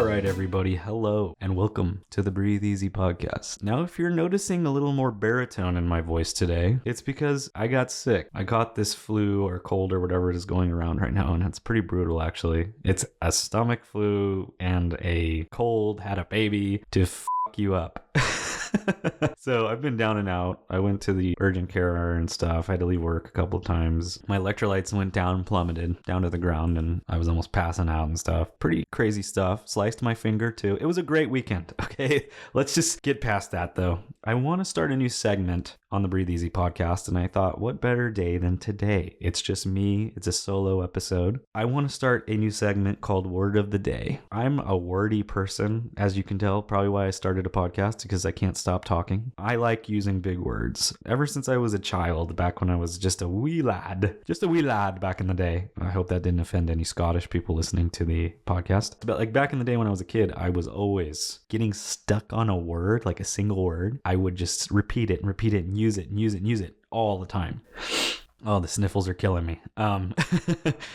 All right, everybody, hello, and welcome to the Breathe Easy podcast. Now, if you're noticing a little more baritone in my voice today, it's because I got sick. I caught this flu or cold or whatever it is going around right now, and it's pretty brutal, actually. It's a stomach flu and a cold, had a baby to fuck you up. So I've been down and out. I went to the urgent care and stuff. I had to leave work a couple of times. My electrolytes went down, plummeted down to the ground, and I was almost passing out and stuff. Pretty crazy stuff. Sliced my finger too. It was a great weekend. Okay, let's just get past that though. I want to start a new segment on the Breathe Easy podcast, and I thought, what better day than today? It's just me. It's a solo episode. I want to start a new segment called Word of the Day. I'm a wordy person, as you can tell, probably why I started a podcast, because I can't stop talking. I like using big words. Ever since I was a child, back when I was just a wee lad back in the day. I hope that didn't offend any Scottish people listening to the podcast. But like back in the day when I was a kid, I was always getting stuck on a word, like a single word. I would just repeat it and use it all the time. Oh, the sniffles are killing me.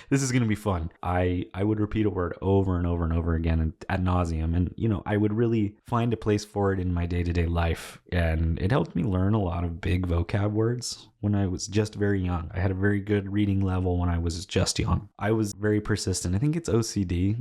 This is going to be fun. I would repeat a word over and over and over again and ad nauseum. And, I would really find a place for it in my day-to-day life. And it helped me learn a lot of big vocab words when I was just very young. I had a very good reading level when I was just young. I was very persistent. I think it's OCD,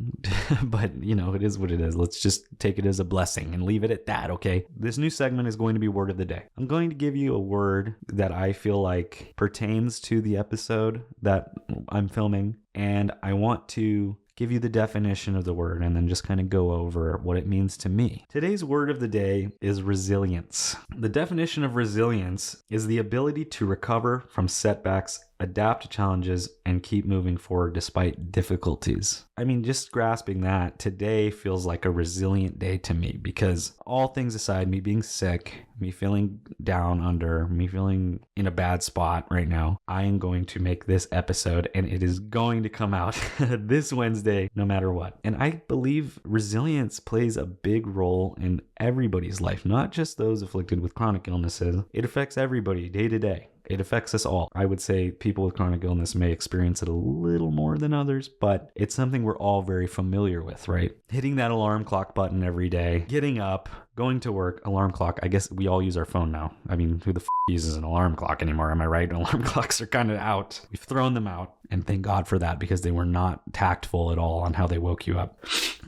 but, it is what it is. Let's just take it as a blessing and leave it at that, okay? This new segment is going to be Word of the Day. I'm going to give you a word that I feel like pertains to the episode that I'm filming, and I want to give you the definition of the word and then just kind of go over what it means to me. Today's word of the day is resilience. The definition of resilience is the ability to recover from setbacks, adapt to challenges, and keep moving forward despite difficulties. Just grasping that, today feels like a resilient day to me because all things aside, me being sick, me feeling down under, me feeling in a bad spot right now, I am going to make this episode and it is going to come out this Wednesday, no matter what. And I believe resilience plays a big role in everybody's life, not just those afflicted with chronic illnesses. It affects everybody day to day. It affects us all. I would say people with chronic illness may experience it a little more than others, but it's something we're all very familiar with, right? Hitting that alarm clock button every day, getting up, going to work, alarm clock. I guess we all use our phone now. Who the uses an alarm clock anymore? Am I right? Alarm clocks are kind of out. We've thrown them out, and thank God for that because they were not tactful at all on how they woke you up.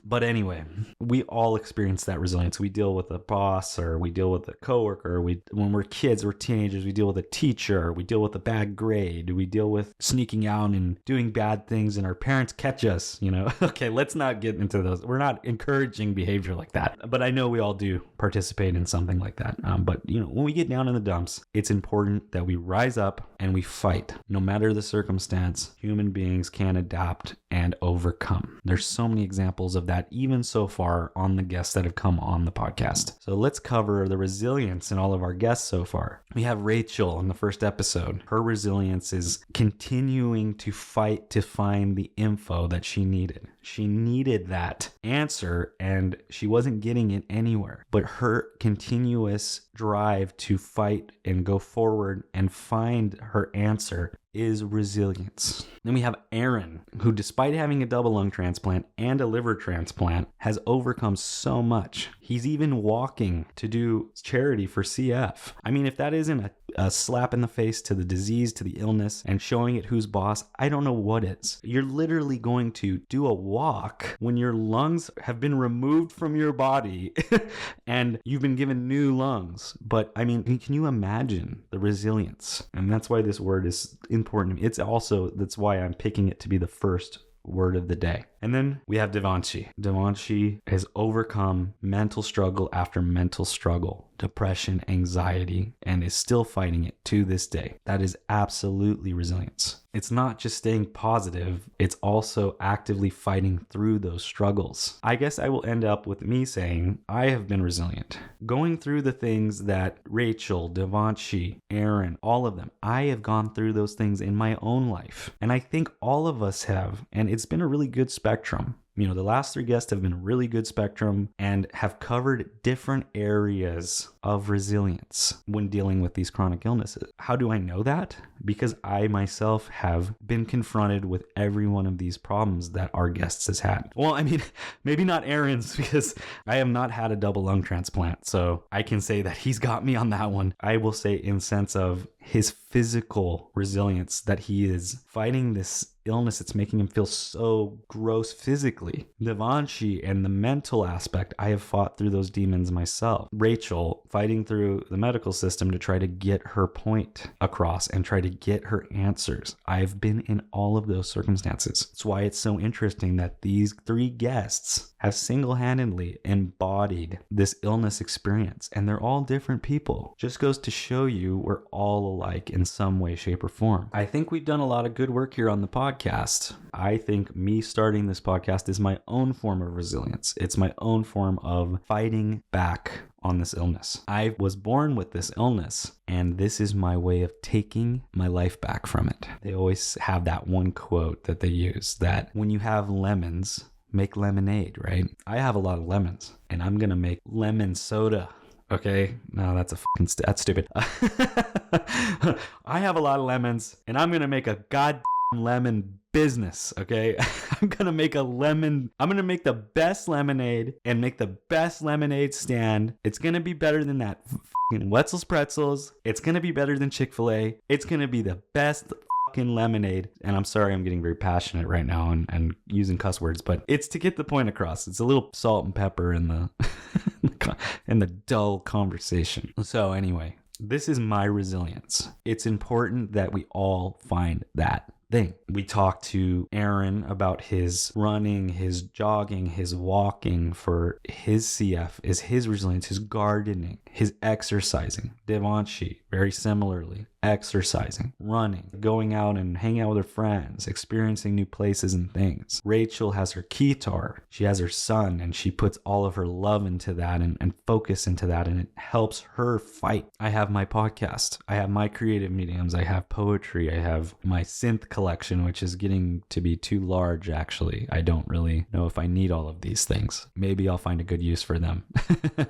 But anyway, we all experience that resilience. We deal with a boss, or we deal with a coworker. When we're kids, we're teenagers, we deal with a teacher. We deal with a bad grade. We deal with sneaking out and doing bad things, and our parents catch us. Okay, let's not get into those. We're not encouraging behavior like that. But I know we all do participate in something like that. But when we get down in the dumps, it's important that we rise up and we fight. No matter the circumstance, human beings can adapt and overcome. There's so many examples of that, even so far on the guests that have come on the podcast. So let's cover the resilience in all of our guests so far. We have Rachel in the first episode. Her resilience is continuing to fight to find the info that she needed. She needed that answer and she wasn't getting it anywhere. But her continuous drive to fight and go forward and find her answer is resilience. Then we have Aaron, who despite having a double lung transplant and a liver transplant, has overcome so much. He's even walking to do charity for CF. If that isn't a slap in the face to the disease, to the illness, and showing it who's boss, I don't know what is. You're literally going to do a walk when your lungs have been removed from your body and you've been given new lungs. But can you imagine the resilience? And that's why this word is important. That's why I'm picking it to be the first word of the day. And then we have Devanshi. Devanshi has overcome mental struggle after mental struggle, depression, anxiety, and is still fighting it to this day. That is absolutely resilience. It's not just staying positive, it's also actively fighting through those struggles. I guess I will end up with me saying, I have been resilient. Going through the things that Rachel, Devanshi, Aaron, all of them, I have gone through those things in my own life. And I think all of us have, and it's been a really good spectrum. The last 3 guests have been a really good spectrum and have covered different areas of resilience when dealing with these chronic illnesses. How do I know that? Because I myself have been confronted with every one of these problems that our guests has had. Well, I mean, maybe not Aaron's, because I have not had a double lung transplant, so I can say that he's got me on that one. I will say in sense of his physical resilience, that he is fighting this illness. It's making him feel so gross physically. Devanshi and the mental aspect, I have fought through those demons myself. Rachel fighting through the medical system to try to get her point across and try to get her answers. I've been in all of those circumstances. That's why it's so interesting that these 3 guests have single-handedly embodied this illness experience, and they're all different people. Just goes to show you we're all alike in some way, shape, or form. I think we've done a lot of good work here on the podcast. I think me starting this podcast is my own form of resilience. It's my own form of fighting back on this illness. I was born with this illness, and this is my way of taking my life back from it. They always have that one quote that they use, that when you have lemons, make lemonade, right? I have a lot of lemons, and I'm gonna make lemon soda. Okay, no, that's that's stupid. I have a lot of lemons, and I'm gonna make a goddamn lemon business. Okay, I'm gonna make the best lemonade and make the best lemonade stand. It's gonna be better than that Wetzel's Pretzels. It's gonna be better than Chick-fil-A. It's gonna be the best lemonade. And I'm sorry, I'm getting very passionate right now and using cuss words, but it's to get the point across. It's a little salt and pepper in the in the dull conversation. So anyway, this is my resilience. It's important that we all find that thing. We talked to Aaron about his running, his jogging, his walking for his CF is his resilience, his gardening, his exercising. Devanshi, very similarly, exercising, running, going out and hanging out with her friends, experiencing new places and things. Rachel has her keytar. She has her son, and she puts all of her love into that and focus into that, and it helps her fight. I have my podcast. I have my creative mediums. I have poetry. I have my synth collection, which is getting to be too large, actually. I don't really know if I need all of these things. Maybe I'll find a good use for them.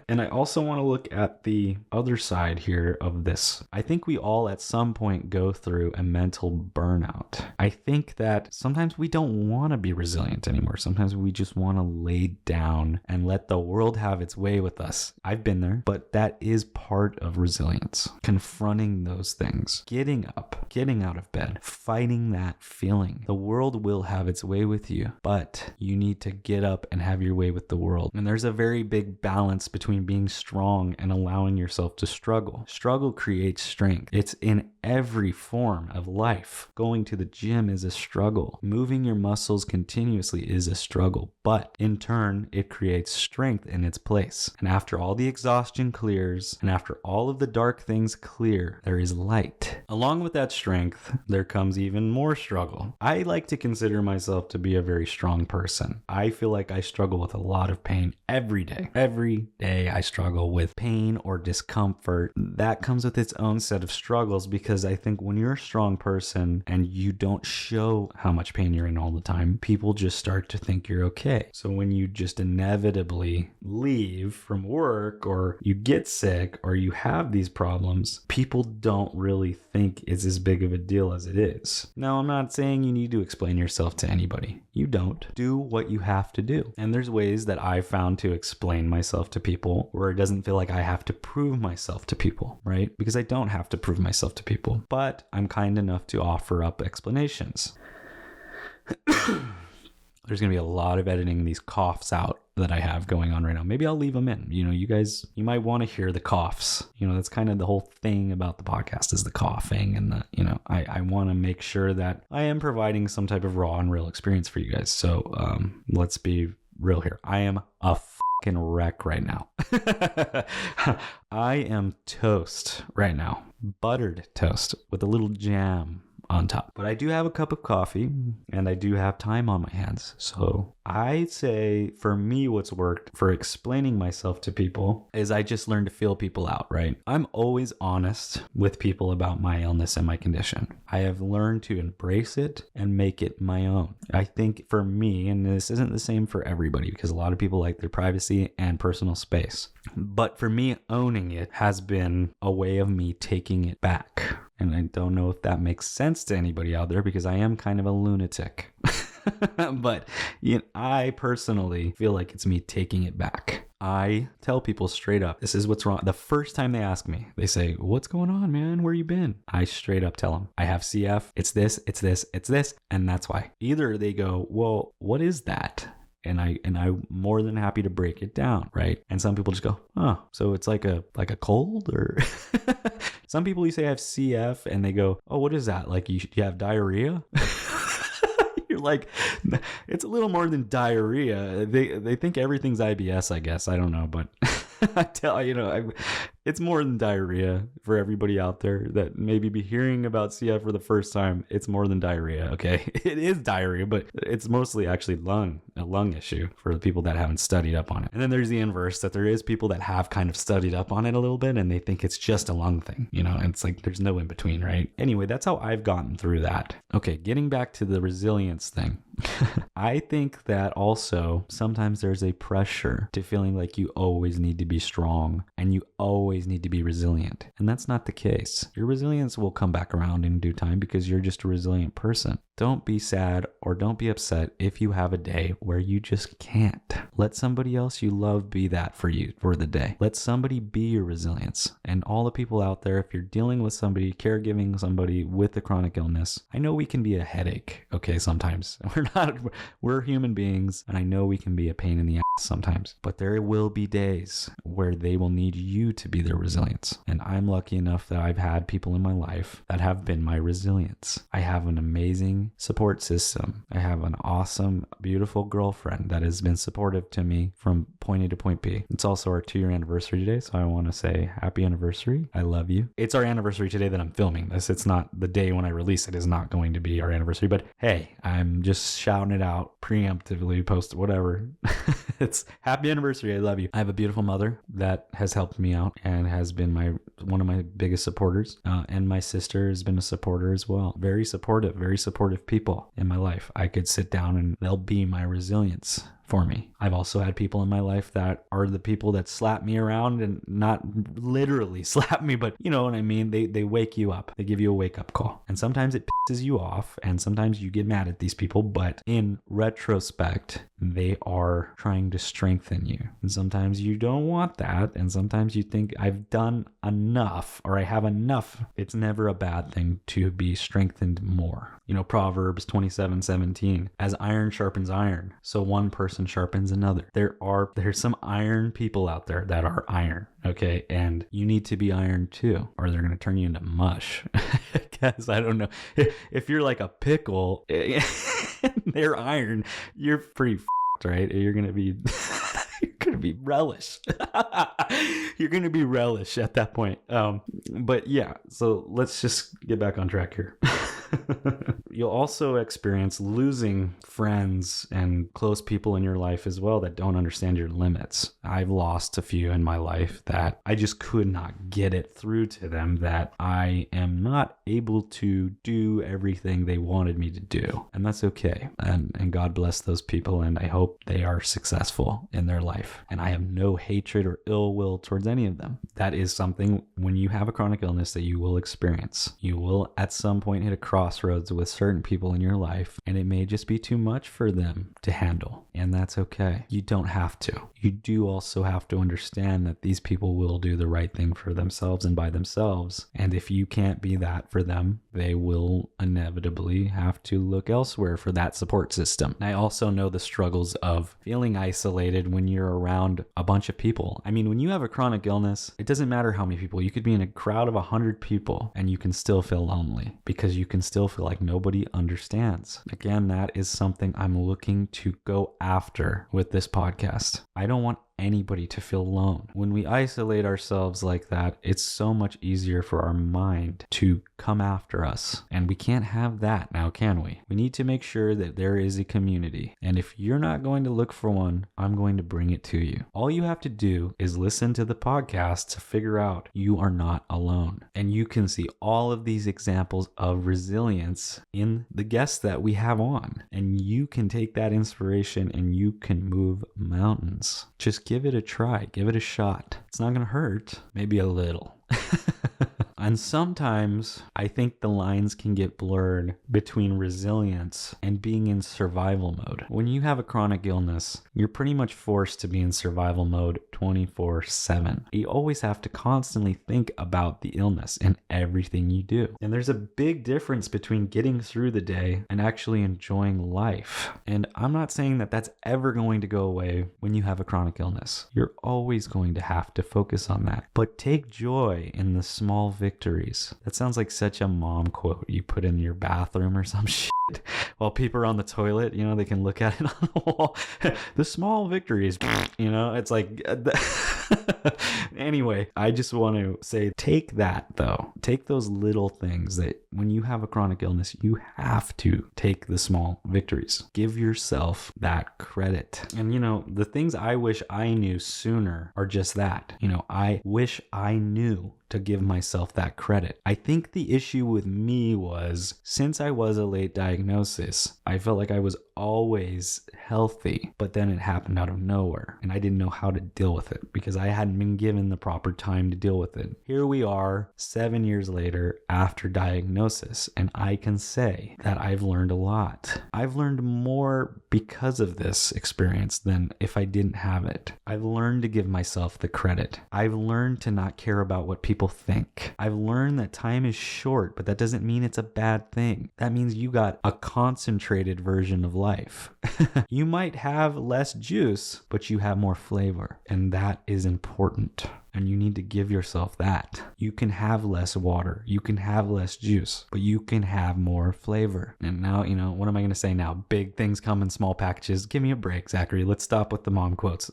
And I also want to look at the other side here of this. I think we all at some point go through a mental burnout. I think that sometimes we don't want to be resilient anymore. Sometimes we just want to lay down and let the world have its way with us. I've been there, but that is part of resilience. Confronting those things, getting up, getting out of bed, fighting that feeling. The world will have its way with you, but you need to get up and have your way with the world. And there's a very big balance between being strong and allowing yourself to struggle. Struggle creates strength. It's in every form of life. Going to the gym is a struggle. Moving your muscles continuously is a struggle, but in turn, it creates strength in its place. And after all the exhaustion clears, and after all of the dark things clear, there is light. Along with that strength, there comes even more struggle. I like to consider myself to be a very strong person. I feel like I struggle with a lot of pain every day. Every day I struggle with pain or discomfort. That comes with its own set of struggles, because I think when you're a strong person and you don't show how much pain you're in all the time, people just start to think you're okay. So when you just inevitably leave from work, or you get sick, or you have these problems, people don't really think it's as big of a deal as it is. Now, I'm not saying you need to explain yourself to anybody. You don't. Do what you have to do. And there's ways that I found to explain myself to people where it doesn't feel like I have to prove myself to people, right? Because I don't have to prove myself to people, but I'm kind enough to offer up explanations. There's going to be a lot of editing these coughs out that I have going on right now. Maybe I'll leave them in. You guys, you might want to hear the coughs. That's kind of the whole thing about the podcast, is the coughing and I want to make sure that I am providing some type of raw and real experience for you guys. So let's be real here. I am a fucking wreck right now. I am toast right now. Buttered toast with a little jam on top. But I do have a cup of coffee and I do have time on my hands. So I'd say for me, what's worked for explaining myself to people is I just learned to feel people out, right? I'm always honest with people about my illness and my condition. I have learned to embrace it and make it my own. I think for me, and this isn't the same for everybody because a lot of people like their privacy and personal space, but for me, owning it has been a way of me taking it back. And I don't know if that makes sense to anybody out there because I am kind of a lunatic. But I personally feel like it's me taking it back. I tell people straight up, this is what's wrong. The first time they ask me, they say, what's going on, man? Where you been? I straight up tell them, I have CF. It's this, it's this, it's this. And that's why. Either they go, well, what is that? And I'm more than happy to break it down, right? And some people just go, oh, so it's like a cold, or some people you say I have CF and they go, oh, what is that? Like you have diarrhea? You're like, it's a little more than diarrhea. They think everything's IBS, I guess. I don't know, but I tell it's more than diarrhea for everybody out there that maybe be hearing about CF for the first time. It's more than diarrhea, okay? It is diarrhea, but it's mostly actually a lung issue for the people that haven't studied up on it. And then there's the inverse, that there is people that have kind of studied up on it a little bit and they think it's just a lung thing, and it's like there's no in between, right? Anyway, that's how I've gotten through that. Okay, getting back to the resilience thing. I think that also sometimes there's a pressure to feeling like you always need to be strong and you always need to be resilient. And that's not the case. Your resilience will come back around in due time because you're just a resilient person. Don't be sad or don't be upset if you have a day where you just can't. Let somebody else you love be that for you for the day. Let somebody be your resilience. And all the people out there, if you're dealing with somebody, caregiving somebody with a chronic illness, I know we can be a headache, okay, sometimes. We're human beings, and I know we can be a pain in the ass sometimes. But there will be days where they will need you to be their resilience. And I'm lucky enough that I've had people in my life that have been my resilience. I have an amazing support system. I have an awesome, beautiful girlfriend that has been supportive to me from point A to point B. It's also our 2-year anniversary today, so I want to say happy anniversary. I love you. It's our anniversary today that I'm filming this. It's not the day when I release it is not going to be our anniversary, but hey, I'm just shouting it out preemptively, post whatever. It's happy anniversary. I love you. I have a beautiful mother that has helped me out and has been one of my biggest supporters. And my sister has been a supporter as well. Very supportive people in my life. I could sit down and they'll be my resilience for me. I've also had people in my life that are the people that slap me around, and not literally slap me, but you know what I mean? They wake you up. They give you a wake up call. And sometimes it pisses you off and sometimes you get mad at these people, but in retrospect, they are trying to strengthen you. And sometimes you don't want that. And sometimes you think I've done enough or I have enough. It's never a bad thing to be strengthened more. Proverbs 27:17, as iron sharpens iron, so one person sharpens another. There's some iron people out there that are iron, okay? And you need to be iron too, or they're going to turn you into mush. Because I don't know. If you're like a pickle, they're iron, you're pretty f***ed, right? You're going to be... You're going to be relish. You're going to be relish at that point. But yeah, so let's just get back on track here. You'll also experience losing friends and close people in your life as well that don't understand your limits. I've lost a few in my life that I just could not get it through to them that I am not able to do everything they wanted me to do. And that's okay. And God bless those people, and I hope they are successful in their life. And I have no hatred or ill will towards any of them. That is something when you have a chronic illness that you will experience. You will at some point hit a crossroads with certain people in your life, and it may just be too much for them to handle. And that's okay. You don't have to. You do also have to understand that these people will do the right thing for themselves and by themselves. And if you can't be that for them, they will inevitably have to look elsewhere for that support system. I also know the struggles of feeling isolated when you're around a bunch of people. I mean, when you have a chronic illness, it doesn't matter how many people. You could be in a crowd of 100 people and you can still feel lonely because you can still feel like nobody understands. Again, that is something I'm looking to go after with this podcast. I don't want anybody to feel alone. When we isolate ourselves like that, it's so much easier for our mind to come after us. And we can't have that now, can we? We need to make sure that there is a community. And if you're not going to look for one, I'm going to bring it to you. All you have to do is listen to the podcast to figure out you are not alone. And you can see all of these examples of resilience in the guests that we have on. And you can take that inspiration and you can move mountains. Just give it a try. Give it a shot. It's not going to hurt. Maybe a little. And sometimes I think the lines can get blurred between resilience and being in survival mode. When you have a chronic illness, you're pretty much forced to be in survival mode 24/7. You always have to constantly think about the illness in everything you do. And there's a big difference between getting through the day and actually enjoying life. And I'm not saying that that's ever going to go away when you have a chronic illness. You're always going to have to focus on that. But take joy in the small victories. That sounds like such a mom quote you put in your bathroom or some shit. While people are on the toilet, they can look at it on the wall. The small victories, it's like... Anyway, I just want to say, take that though. Take those little things that when you have a chronic illness, you have to take the small victories. Give yourself that credit. And the things I wish I knew sooner are just that. I wish I knew to give myself that credit. I think the issue with me was, since I was a late diagnosis, I felt like I was always healthy, but then it happened out of nowhere and I didn't know how to deal with it because I hadn't been given the proper time to deal with it. Here we are 7 years later after diagnosis, and I can say that I've learned a lot. I've learned more because of this experience than if I didn't have it. I've learned to give myself the credit. I've learned to not care about what people think. I've learned that time is short, but that doesn't mean it's a bad thing. That means you got a concentrated version of life. You might have less juice, but you have more flavor, and that is important. And you need to give yourself that. You can have less water, you can have less juice, but you can have more flavor. And now, what am I going to say now? Big things come in small packages. Give me a break, Zachary. Let's stop with the mom quotes.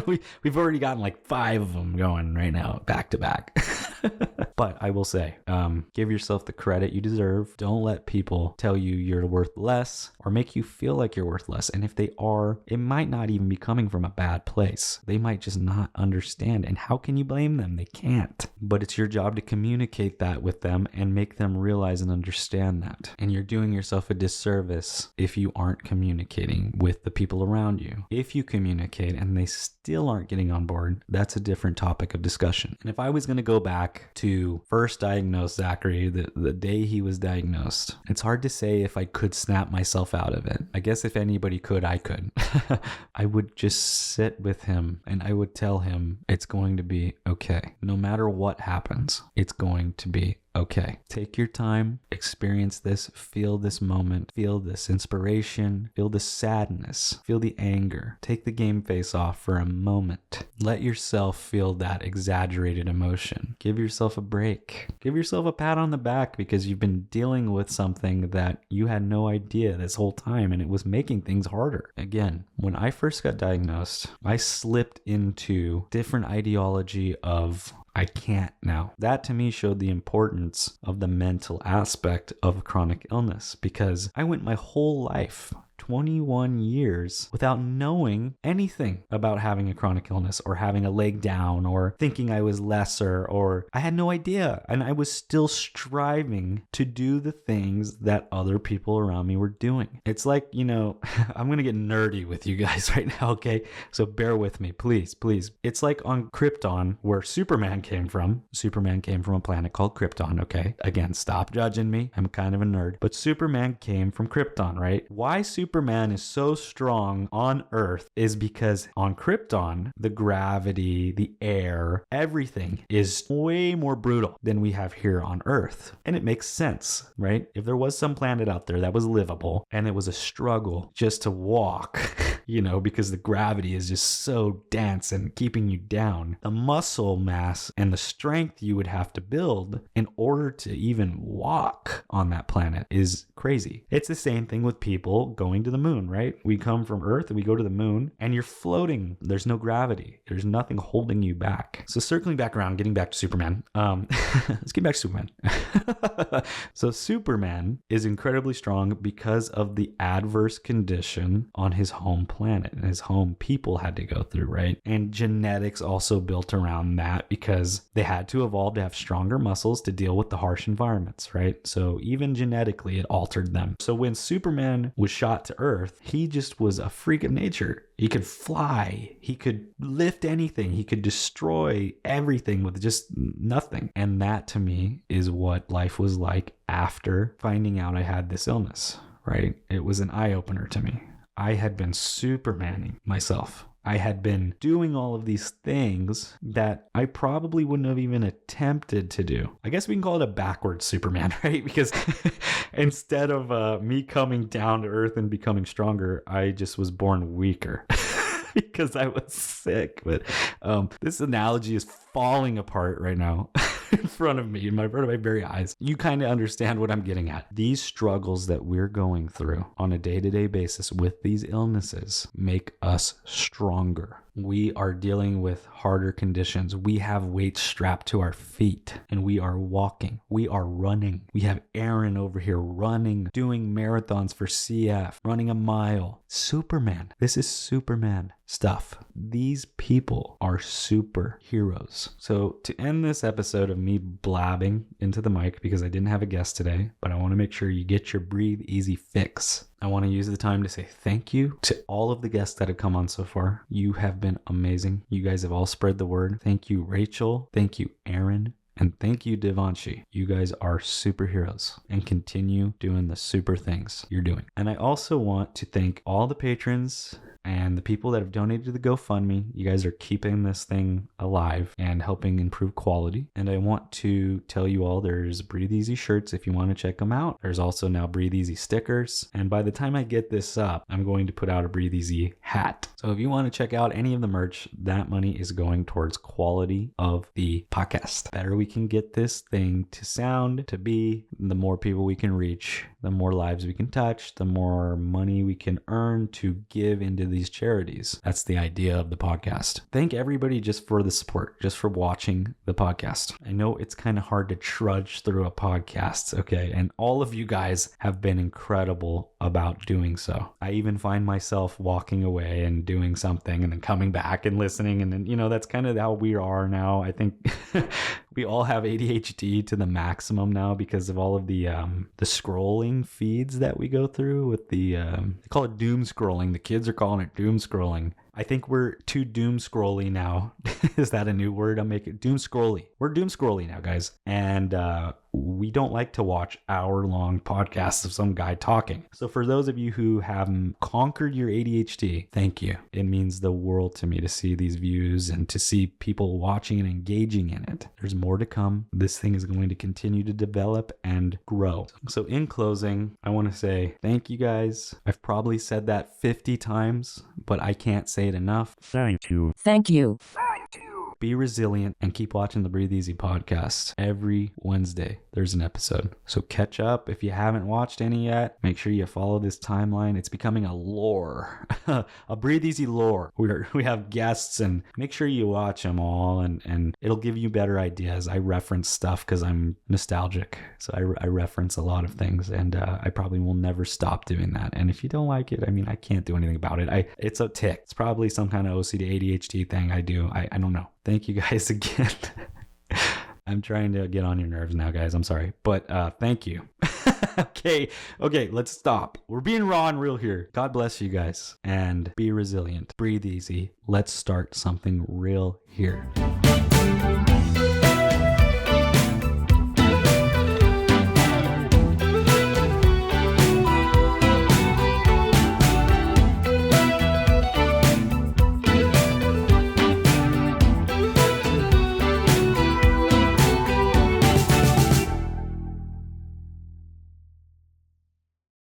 We've already gotten like 5 of them going right now, back to back. But I will say, give yourself the credit you deserve. Don't let people tell you you're worth less or make you feel like you're worth less. And if they are, it might not even be coming from a bad place. They might just not understand. And how can you blame them? They can't. But it's your job to communicate that with them and make them realize and understand that. And you're doing yourself a disservice if you aren't communicating with the people around you. If you communicate and they still aren't getting on board, that's a different topic of discussion. And if I was going to go back to first diagnosed Zachary, the day he was diagnosed, it's hard to say if I could snap myself out of it. I guess if anybody could, I could. I would just sit with him and I would tell him it's going to be okay. No matter what happens, it's going to be okay. Take your time, experience this, feel this moment, feel this inspiration, feel the sadness, feel the anger. Take the game face off for a moment. Let yourself feel that exaggerated emotion. Give yourself a break. Give yourself a pat on the back because you've been dealing with something that you had no idea this whole time and it was making things harder. Again, when I first got diagnosed, I slipped into different ideology of I can't now. That to me showed the importance of the mental aspect of chronic illness because I went my whole life 21 years without knowing anything about having a chronic illness or having a leg down or thinking I was lesser, or I had no idea. And I was still striving to do the things that other people around me were doing. It's like, I'm going to get nerdy with you guys right now, okay? So bear with me, please, please. It's like on Krypton, where Superman came from. Superman came from a planet called Krypton, okay? Again, stop judging me. I'm kind of a nerd. But Superman came from Krypton, right? Why Superman is so strong on Earth is because on Krypton, the gravity, the air, everything is way more brutal than we have here on Earth. And it makes sense, right? If there was some planet out there that was livable and it was a struggle just to walk because the gravity is just so dense and keeping you down. The muscle mass and the strength you would have to build in order to even walk on that planet is crazy. It's the same thing with people going to the moon, right? We come from Earth and we go to the moon and you're floating. There's no gravity. There's nothing holding you back. So circling back around, getting back to Superman. Let's get back to Superman. So Superman is incredibly strong because of the adverse condition on his home planet and his home people had to go through, right? And genetics also built around that because they had to evolve to have stronger muscles to deal with the harsh environments, right? So even genetically, it altered them. So when Superman was shot to Earth, he just was a freak of nature. He could fly. He could lift anything. He could destroy everything with just nothing. And that to me is what life was like after finding out I had this illness, right? It was an eye-opener to me. I had been Supermaning myself. I had been doing all of these things that I probably wouldn't have even attempted to do. I guess we can call it a backwards Superman, right? Because instead of me coming down to earth and becoming stronger, I just was born weaker. Because I was sick. But this analogy is falling apart right now in front of me, in front of my very eyes. You kind of understand what I'm getting at. These struggles that we're going through on a day-to-day basis with these illnesses make us stronger. We are dealing with harder conditions. We have weights strapped to our feet and we are walking. We are running. We have Aaron over here running, doing marathons for CF, running a mile. Superman. This is Superman stuff. These people are superheroes. So to end this episode of me blabbing into the mic, because I didn't have a guest today, but I want to make sure you get your Breathe Easy fix. I want to use the time to say thank you to all of the guests that have come on so far. You have been amazing. You guys have all spread the word. Thank you, Rachel. Thank you, Aaron. And thank you, Devanshi. You guys are superheroes and continue doing the super things you're doing. And I also want to thank all the patrons and the people that have donated to the GoFundMe. You guys are keeping this thing alive and helping improve quality. And I want to tell you all there's Breathe Easy shirts if you want to check them out. There's also now Breathe Easy stickers. And by the time I get this up, I'm going to put out a Breathe Easy hat. So if you want to check out any of the merch, that money is going towards quality of the podcast. The better we can get this thing to sound, to be, the more people we can reach, the more lives we can touch, the more money we can earn to give into these charities. That's the idea of the podcast. Thank everybody just for the support, just for watching the podcast. I know it's kind of hard to trudge through a podcast, okay? And all of you guys have been incredible about doing so. I even find myself walking away and doing something and then coming back and listening. And then, that's kind of how we are now. I think we all have ADHD to the maximum now because of all of the scrolling feeds that we go through with they call it doom scrolling. The kids are calling it doom scrolling. I think we're too doom scrolly now. Is that a new word? I'm making doom scrolly. We're doom scrolly now, guys. And we don't like to watch hour-long podcasts of some guy talking. So for those of you who haven't conquered your ADHD, thank you. It means the world to me to see these views and to see people watching and engaging in it. There's more to come. This thing is going to continue to develop and grow. So in closing, I want to say thank you guys. I've probably said that 50 times, but I can't say it enough. Thank you. Thank you. Be resilient and keep watching the Breathe Easy podcast. Every Wednesday, there's an episode. So catch up. If you haven't watched any yet, make sure you follow this timeline. It's becoming a lore, a Breathe Easy lore. We have guests, and make sure you watch them all, and it'll give you better ideas. I reference stuff because I'm nostalgic. So I reference a lot of things, and I probably will never stop doing that. And if you don't like it, I can't do anything about it. It's a tick. It's probably some kind of OCD, ADHD thing I do. I don't know. Thank you guys again. I'm trying to get on your nerves now, guys. I'm sorry. But thank you. Okay, let's stop. We're being raw and real here. God bless you guys. And be resilient. Breathe easy. Let's start something real here.